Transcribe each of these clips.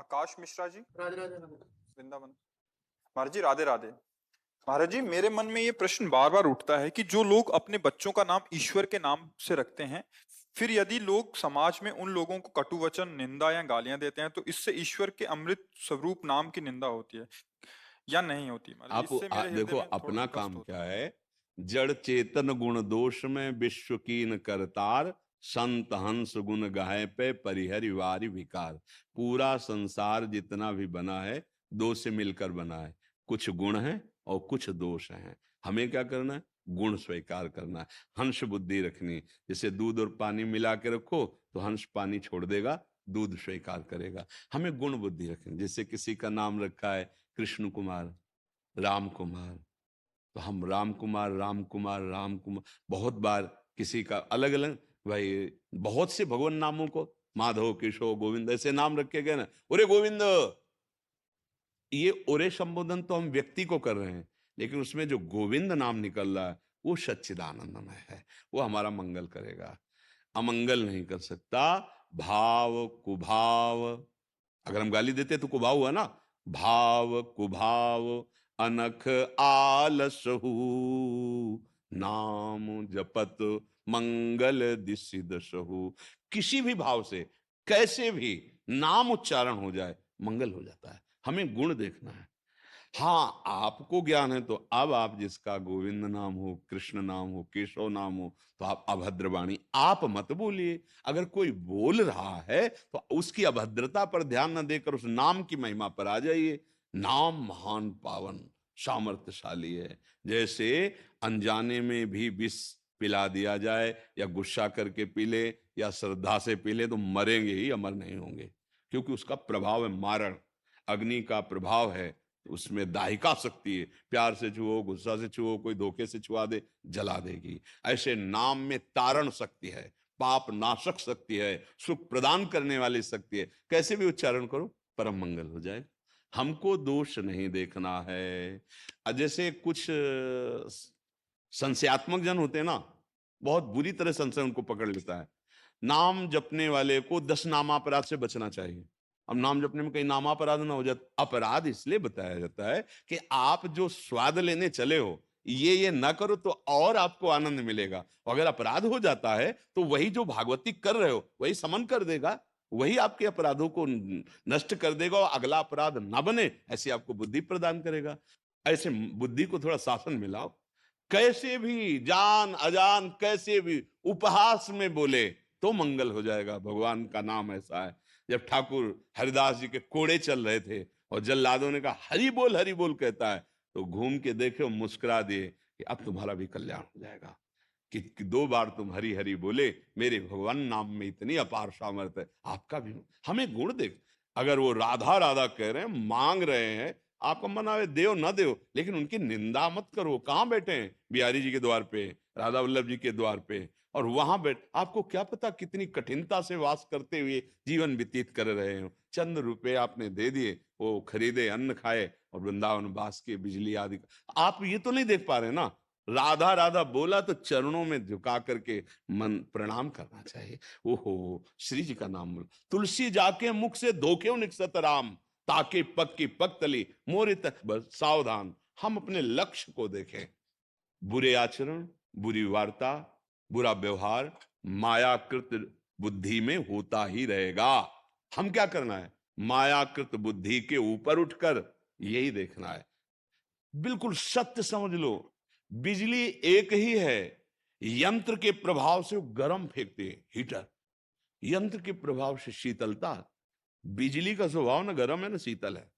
आकाश मिश्रा जी, राधे राधे। वृंदावन। महाराज जी राधे राधे। महाराज जी, मेरे मन में ये प्रश्न बार बार उठता है कि जो लोग अपने बच्चों का नाम ईश्वर के नाम से रखते हैं, फिर यदि लोग समाज में उन लोगों को कटु वचन, निंदा या गालियां देते हैं, तो इससे ईश्वर के अमृत स्वरूप नाम की निंदा होती है या नहीं होती? महाराज जी, इससे मेरे हृदय देखो में थोड़ा अपना कष्ट काम होता क्या है। जड़ चेतन गुण दोष में विश्व कीन करतार, संत हंस गुण गाए पे परिहरि वारि विकार। पूरा संसार जितना भी बना है दो से मिलकर बना है। कुछ गुण है और कुछ दोष हैं। हमें क्या करना है? गुण स्वीकार करना है, हंस बुद्धि रखनी। जैसे दूध और पानी मिला के रखो तो हंस पानी छोड़ देगा, दूध स्वीकार करेगा। हमें गुण बुद्धि रखनी। जैसे किसी का नाम रखा है कृष्ण कुमार, राम कुमार, तो हम राम कुमार राम कुमार राम कुमार। बहुत बार किसी का अलग अलग, भाई बहुत से भगवान नामों को माधव, केशव, गोविंद ऐसे नाम रखे गए ना। ओरे गोविंद, ये ओरे संबोधन तो हम व्यक्ति को कर रहे हैं, लेकिन उसमें जो गोविंद नाम निकल रहा है वो सच्चिदानंदमय है, वो हमारा मंगल करेगा, अमंगल नहीं कर सकता। भाव कुभाव, अगर हम गाली देते तो कुभाव हुआ ना। भाव कुभाव अनख आलसहु, नाम जपत मंगल दिसि दसहु। किसी भी भाव से कैसे भी नाम उच्चारण हो जाए मंगल हो जाता है। हमें गुण देखना है। हाँ, आपको ज्ञान है तो अब आप जिसका गोविंद नाम हो, कृष्ण नाम हो, केशव नाम हो, तो आप अभद्रवाणी आप मत बोलिए। अगर कोई बोल रहा है तो उसकी अभद्रता पर ध्यान न देकर उस नाम की महिमा पर आ जाइए। नाम महान पावन सामर्थ्यशाली है। जैसे अनजाने में भी विष पिला दिया जाए या गुस्सा करके पी ले या श्रद्धा से पी ले तो मरेंगे ही, अमर नहीं होंगे, क्योंकि उसका प्रभाव है मारण। अग्नि का प्रभाव है, उसमें दाहिका शक्ति है। प्यार से छुओ, गुस्सा से छुओ, कोई धोखे से छुआ दे, जला देगी। ऐसे नाम में तारण शक्ति है, पाप नाशक शक्ति है, सुख प्रदान करने वाली शक्ति है। कैसे भी उच्चारण करो परम मंगल हो जाएगा। हमको दोष नहीं देखना है। जैसे कुछ संशयात्मक जन होते हैं ना, बहुत बुरी तरह संशय उनको पकड़ लेता है। नाम जपने वाले को 10 नामापराध से बचना चाहिए। अब नाम जपने में कहीं नामापराध ना हो जाए। अपराध इसलिए बताया जाता है कि आप जो स्वाद लेने चले हो ये ना करो तो और आपको आनंद मिलेगा। अगर अपराध हो जाता है तो वही जो भागवती कर रहे हो वही समन कर देगा, वही आपके अपराधों को नष्ट कर देगा और अगला अपराध ना बने ऐसी आपको बुद्धि प्रदान करेगा। ऐसे बुद्धि को थोड़ा शासन मिलाओ। कैसे भी जान अजान कैसे भी उपहास में बोले तो मंगल हो जाएगा। भगवान का नाम ऐसा है। जब ठाकुर हरिदास जी के कोड़े चल रहे थे और जल्लादों ने कहा हरि बोल कहता है, तो घूम के देखे और मुस्कुरा दिए कि अब तुम्हारा भी कल्याण हो जाएगा। कि 2 बार तुम हरि हरि बोले, मेरे भगवान नाम में इतनी अपार सामर्थ्य है, आपका भी। हमें गुण देख। अगर वो राधा राधा कह रहे हैं, मांग रहे हैं, आपका मन आवे देव ना देव, लेकिन उनकी निंदा मत करो। कहां बैठे हैं? बिहारी जी के द्वार पे, राधा वल्लभ जी के द्वार पे, और वहां बैठ आपको क्या पता कितनी कठिनता से वास करते हुए जीवन व्यतीत कर रहे हो। चंद रुपए आपने दे दिए, वो खरीदे, अन्न खाए और वृंदावन वास के बिजली आदि। आप ये तो नहीं देख पा रहे ना। राधा राधा बोला तो चरणों में झुका करके मन प्रणाम करना चाहिए। ओहो, श्री जी का नाम बोलो। तुलसी जाके मुख से धोखे निकसत राम, ताके पग की पग तली मोरे तक बस सावधान। हम अपने लक्ष्य को देखें। बुरे आचरण, बुरी वार्ता, बुरा व्यवहार मायाकृत बुद्धि में होता ही रहेगा। हम क्या करना है? मायाकृत बुद्धि के ऊपर उठकर यही देखना है। बिल्कुल सत्य समझ लो। बिजली एक ही है, यंत्र के प्रभाव से वो गर्म फेंकते हैं, हीटर। यंत्र के प्रभाव से शीतलता। बिजली का स्वभाव ना गर्म है ना शीतल है।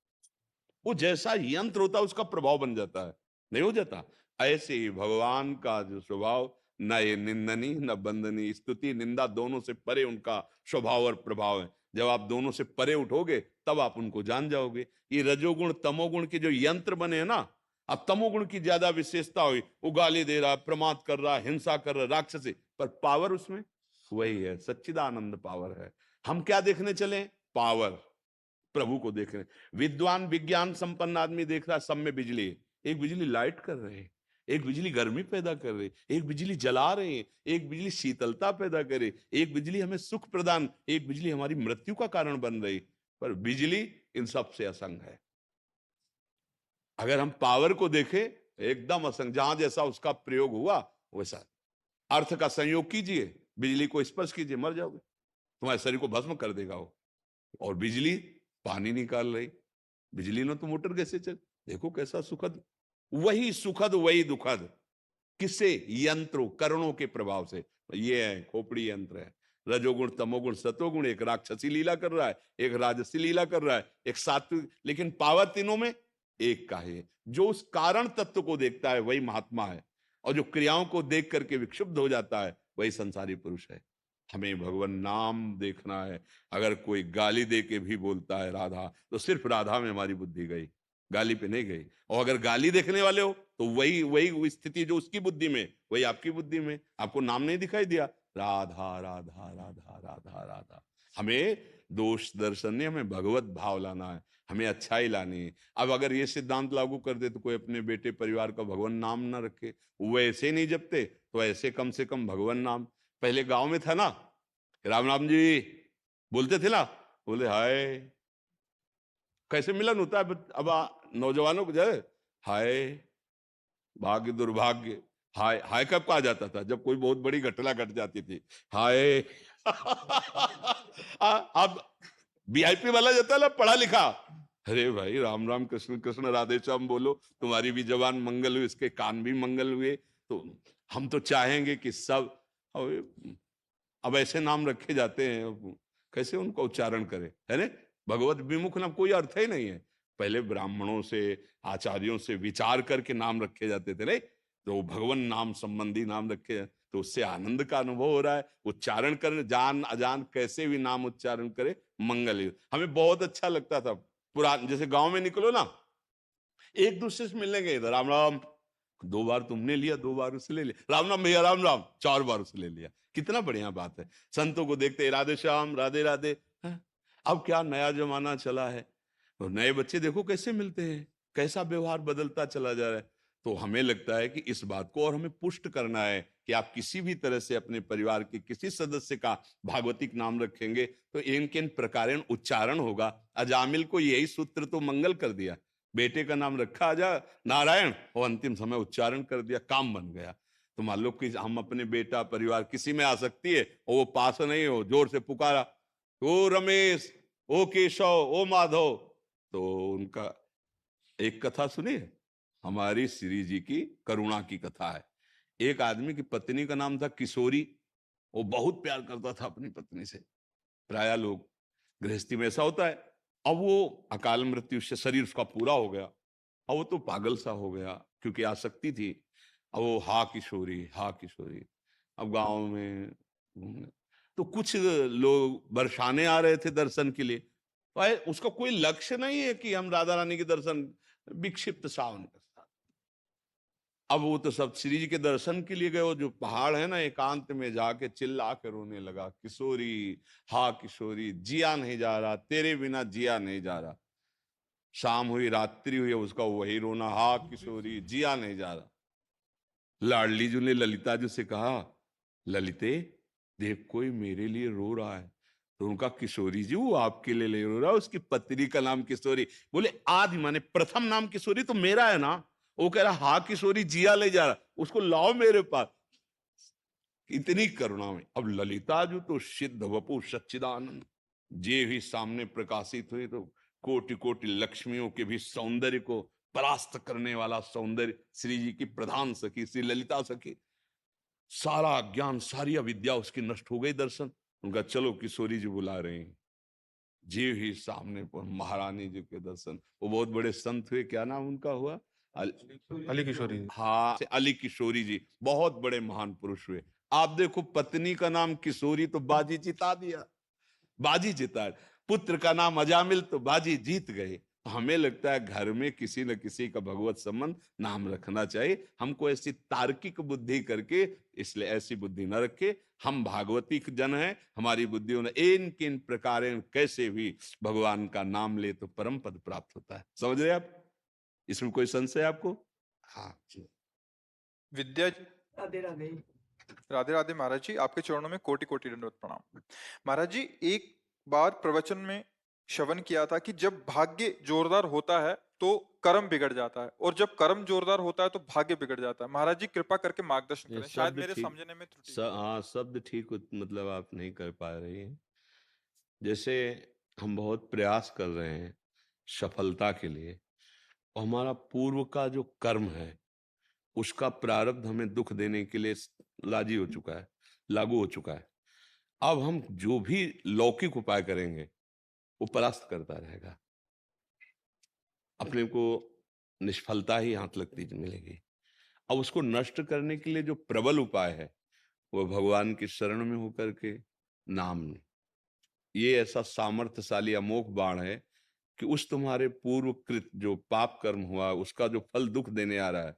वो जैसा यंत्र होता है उसका प्रभाव बन जाता है, नहीं हो जाता? ऐसे ही भगवान का जो स्वभाव, न ये निंदनी न बंदनी, स्तुति निंदा दोनों से परे उनका स्वभाव और प्रभाव है। जब आप दोनों से परे उठोगे तब आप उनको जान जाओगे। ये रजोगुण तमोगुण के जो यंत्र बने हैं ना, अब तमोगुण की ज्यादा विशेषता हुई, वो गाली दे रहा, प्रमाद कर रहा, हिंसा कर रहा, राक्षसी, पर पावर उसमें वही है, सच्चिदानंद पावर है। हम क्या देखने चले? पावर, प्रभु को देख रहे हैं। विद्वान विज्ञान संपन्न आदमी देख रहा है सब में बिजली। एक बिजली लाइट कर रहे हैं, एक बिजली गर्मी पैदा कर रही, एक बिजली जला रहे हैं, एक बिजली शीतलता पैदा करे, एक बिजली हमें सुख प्रदान, एक बिजली हमारी मृत्यु का कारण बन रही। पर बिजली इन सबसे असंग है। अगर हम पावर को देखें, एकदम असंग, जहां जैसा उसका प्रयोग हुआ वैसा। अर्थ का संयोग कीजिए, बिजली को स्पर्श कीजिए, मर जाओगे, तुम्हारे शरीर को भस्म कर देगा वो। और बिजली पानी निकाल रही, बिजली ने तो मोटर कैसे चल, देखो कैसा सुखद, वही सुखद वही दुखद, किससे? यंत्रों करणों के प्रभाव से। ये है खोपड़ी यंत्र है, रजोगुण तमोगुण सतोगुण, एक राक्षसी लीला कर रहा है, एक राजसी लीला कर रहा है, एक सात्विक, लेकिन पावर तीनों में एक का है। जो उस कारण तत्व को देखता है वही महात्मा है, और जो क्रियाओं को देख करके विक्षुब्ध हो जाता है वही संसारी पुरुष है। हमें भगवान नाम देखना है। अगर कोई गाली दे के भी बोलता है राधा, तो सिर्फ राधा में हमारी बुद्धि गई, गाली पे नहीं गई। और अगर गाली देखने वाले हो तो वही वही स्थिति जो उसकी बुद्धि में, वही आपकी बुद्धि में। आपको नाम नहीं दिखाई दिया, राधा राधा राधा राधा राधा। हमें दोष दर्शन नहीं, हमें भगवत भाव लाना है, हमें अच्छाई लानी है। अब अगर ये सिद्धांत लागू कर दे तो कोई अपने बेटे परिवार का भगवान नाम ना रखे, वो ऐसे नहीं जपते तो ऐसे कम से कम भगवान नाम। पहले गांव में था ना, राम राम जी बोलते थे ना, बोले हाय, कैसे मिलन होता है। अब नौजवानों को जो है, हाय भाग्य दुर्भाग्य, हाय हाय कब कहा जाता था? जब कोई बहुत बड़ी घटना घट जाती थी, हाय। अब वीआईपी वाला जाता है ना, पढ़ा लिखा, अरे भाई राम राम कृष्ण कृष्ण राधे श्याम बोलो, तुम्हारी भी जबान मंगल हुई, इसके कान भी मंगल हुए। तो हम तो चाहेंगे कि सब, अब ऐसे नाम रखे जाते हैं, कैसे उनका उच्चारण करें, है ना? भगवत विमुख नाम कोई अर्थ ही नहीं है। पहले ब्राह्मणों से, आचार्यों से विचार करके नाम रखे जाते थे, नहीं तो भगवान नाम संबंधी नाम रखे, तो उससे आनंद का अनुभव हो रहा है। उच्चारण कर, जान अजान कैसे भी नाम उच्चारण करे, मंगल ही। हमें बहुत अच्छा लगता था पुरान, जैसे गांव में निकलो ना, एक दूसरे से मिलने गए, राम राम, 2 बार तुमने लिया, 2 बार उससे ले लिया, राम राम भैया राम राम, 4 बार उससे ले लिया, कितना बढ़िया बात है। संतों को देखते राधे श्याम राधे राधे। अब क्या नया जमाना चला है, तो नए बच्चे देखो कैसे मिलते हैं, कैसा व्यवहार बदलता चला जा रहा है। तो हमें लगता है कि इस बात को और हमें पुष्ट करना है कि आप किसी भी तरह से अपने परिवार के किसी सदस्य का भागवतिक नाम रखेंगे तो इनके इन प्रकारेण उच्चारण होगा। अजामिल को यही सूत्र तो मंगल कर दिया, बेटे का नाम रखा आजा नारायण, और अंतिम समय उच्चारण कर दिया, काम बन गया। तो मान लो कि हम अपने बेटा परिवार किसी में आसक्ति है और वो पास नहीं हो, जोर से पुकारा, ओ रमेश, ओ केशव, ओ माधव, तो उनका एक कथा सुनिए, हमारी श्री जी की करुणा की कथा है। एक आदमी की पत्नी का नाम था किशोरी, वो बहुत प्यार करता था अपनी पत्नी से। प्राय लोग गृहस्थी में ऐसा होता है। अब वो अकाल मृत्यु से शरीर उसका पूरा हो गया, अब वो तो पागल सा हो गया क्योंकि आसक्ति थी। अब वो हा किशोरी हा किशोरी। अब गांव में तो कुछ लोग बरसाने आ रहे थे दर्शन के लिए, भाई उसका कोई लक्ष्य नहीं है कि हम राधा रानी के दर्शन, विक्षिप्त सावन के साथ। अब वो तो सब श्री जी के दर्शन के लिए गए, वो जो पहाड़ है ना, एकांत में जाके चिल्ला के रोने लगा, किशोरी हा किशोरी, जिया नहीं जा रहा, तेरे बिना जिया नहीं जा रहा। शाम हुई रात्रि हुई, उसका वही रोना, हा किशोरी जिया नहीं जा रहा। लाडली जी ने ललिता जी से कहा, ललिते देख कोई मेरे लिए रो रहा है। तो उनका किशोरी जी वो आपके लिए रो रहा है, उसकी पत्नी का नाम किशोरी। बोले आदि माने प्रथम नाम किशोरी तो मेरा है ना। वो कह रहा हा किशोरी जिया ले जा रहा, उसको लाओ मेरे पास। इतनी करुणा में अब ललिता जी तो सिद्ध वपु सच्चिदानंद, जे भी सामने प्रकाशित हुई तो कोटि कोटि लक्ष्मियों के भी सौंदर्य को परास्त करने वाला सौंदर्य श्री जी की प्रधान सखी श्री ललिता सखी। सारा ज्ञान सारी अविद्या उसकी नष्ट हो गई। दर्शन उनका, चलो किशोरी जी बुला रहे हैं। जी ही सामने पर महारानी जी के दर्शन। वो बहुत बड़े संत हुए, क्या नाम उनका हुआ? अली किशोरी जी। हाँ, अली किशोरी जी, बहुत बड़े महान पुरुष हुए। आप देखो पत्नी का नाम किशोरी तो बाजी जिता दिया, बाजी जिता। पुत्र का नाम अजामिल तो बाजी जीत गए। हमें लगता है घर में किसी न किसी का भगवत संबंध नाम रखना चाहिए। हमको ऐसी तार्किक बुद्धि करके, इसलिए ऐसी बुद्धि न रखे। हम भागवती जन हैं, हमारी बुद्धि ने इन किन प्रकार कैसे भी भगवान का नाम ले तो परम पद प्राप्त होता है। समझ रहे आप? इसमें कोई संशय आपको? हाँ जी। विद्या राधे राधे। राधे राधे महाराज जी, आपके चरणों में कोटि कोटि दंडवत प्रणाम। महाराज जी, एक बार प्रवचन में श्रवण किया था कि जब भाग्य जोरदार होता है तो कर्म बिगड़ जाता है, और जब कर्म जोरदार होता है तो भाग्य बिगड़ जाता है। महाराज जी कृपा करके मार्गदर्शन ये करें, शायद शब्द मेरे ठीक समझने में त्रुटि है। हाँ शब्द ठीक मतलब आप नहीं कर पा रही हैं। जैसे हम बहुत प्रयास कर रहे हैं सफलता के लिए, और हमारा पूर्व का जो कर्म है उसका प्रारब्ध हमें दुख देने के लिए राजी हो चुका है, लागू हो चुका है। अब हम जो भी लौकिक उपाय करेंगे वो परास्त करता रहेगा, अपने को निष्फलता ही हाथ लगती मिलेगी। अब उसको नष्ट करने के लिए जो प्रबल उपाय है वो भगवान की शरण में होकर के नाम में, ये ऐसा सामर्थ्यशाली अमोघ बाण है कि उस तुम्हारे पूर्व कृत जो पाप कर्म हुआ उसका जो फल दुख देने आ रहा है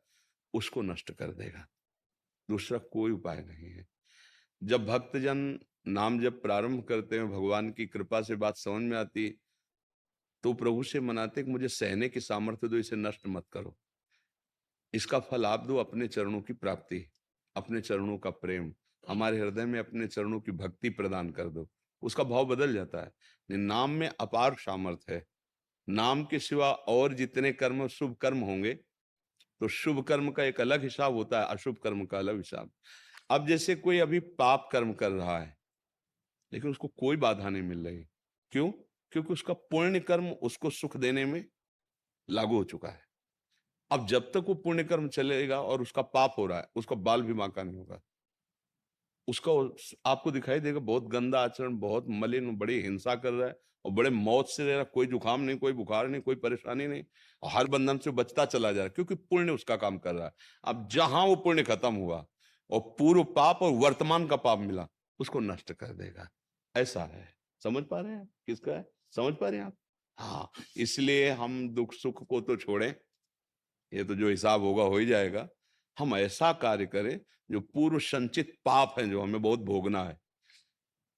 उसको नष्ट कर देगा। दूसरा कोई उपाय नहीं है। जब भक्तजन नाम जब प्रारंभ करते हैं, भगवान की कृपा से बात समझ में आती, तो प्रभु से मनाते कि मुझे सहने की सामर्थ्य दो, इसे नष्ट मत करो। इसका फल आप दो, अपने चरणों की प्राप्ति, अपने चरणों का प्रेम, हमारे हृदय में अपने चरणों की भक्ति प्रदान कर दो। उसका भाव बदल जाता है। नाम में अपार सामर्थ्य है। नाम के सिवा और जितने कर्म शुभ कर्म होंगे तो शुभ कर्म का एक अलग हिसाब होता है, अशुभ कर्म का अलग हिसाब। अब जैसे कोई अभी पाप कर्म कर रहा है लेकिन उसको कोई बाधा नहीं मिल रही, क्यों? क्योंकि उसका पुण्य कर्म उसको सुख देने में लागू हो चुका है। अब जब तक वो पुण्य कर्म चलेगा और उसका पाप हो रहा है, उसका बाल भी बांका नहीं होगा। उसका आपको दिखाई देगा बहुत गंदा आचरण, बहुत मलिन, बड़ी हिंसा कर रहा है और बड़े मौत से रह रहा, कोई जुकाम नहीं, कोई बुखार नहीं, कोई परेशानी नहीं, और हर बंधन से बचता चला जा रहा है क्योंकि पुण्य उसका काम कर रहा है। अब जहां वो पुण्य खत्म हुआ और पूर्व पाप और वर्तमान का पाप मिला, उसको नष्ट कर देगा। ऐसा है। समझ पा रहे हैं किसका है? समझ पा रहे हैं आप? हाँ, इसलिए हम दुख सुख को तो छोड़ें, ये तो जो हिसाब होगा हो ही जाएगा। हम ऐसा कार्य करें जो पूर्व संचित पाप है, जो हमें बहुत भोगना है,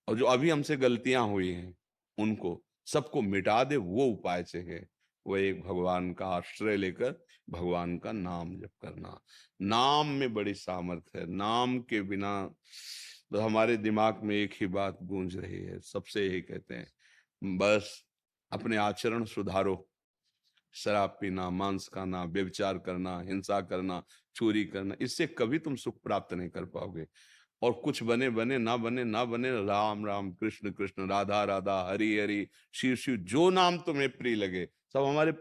और जो अभी हमसे गलतियां हुई हैं उनको सबको मिटा दे, वो उपाय से है। वो एक भगवान का आश्रय लेकर भगवान का नाम जप करना। नाम में बड़ी सामर्थ्य है। नाम के बिना तो हमारे दिमाग में एक ही बात गूंज रही है, सबसे यही कहते हैं, बस अपने आचरण सुधारो। शराब पीना, मांस खाना, व्यभिचार करना, हिंसा करना, चोरी करना, इससे कभी तुम सुख प्राप्त नहीं कर पाओगे। और कुछ बने बने, ना बने ना बने, राम राम, कृष्ण कृष्ण, राधा राधा, हरि हरि, शिव शिव, जो नाम तुम्हें प्रिय लगे सब हमारे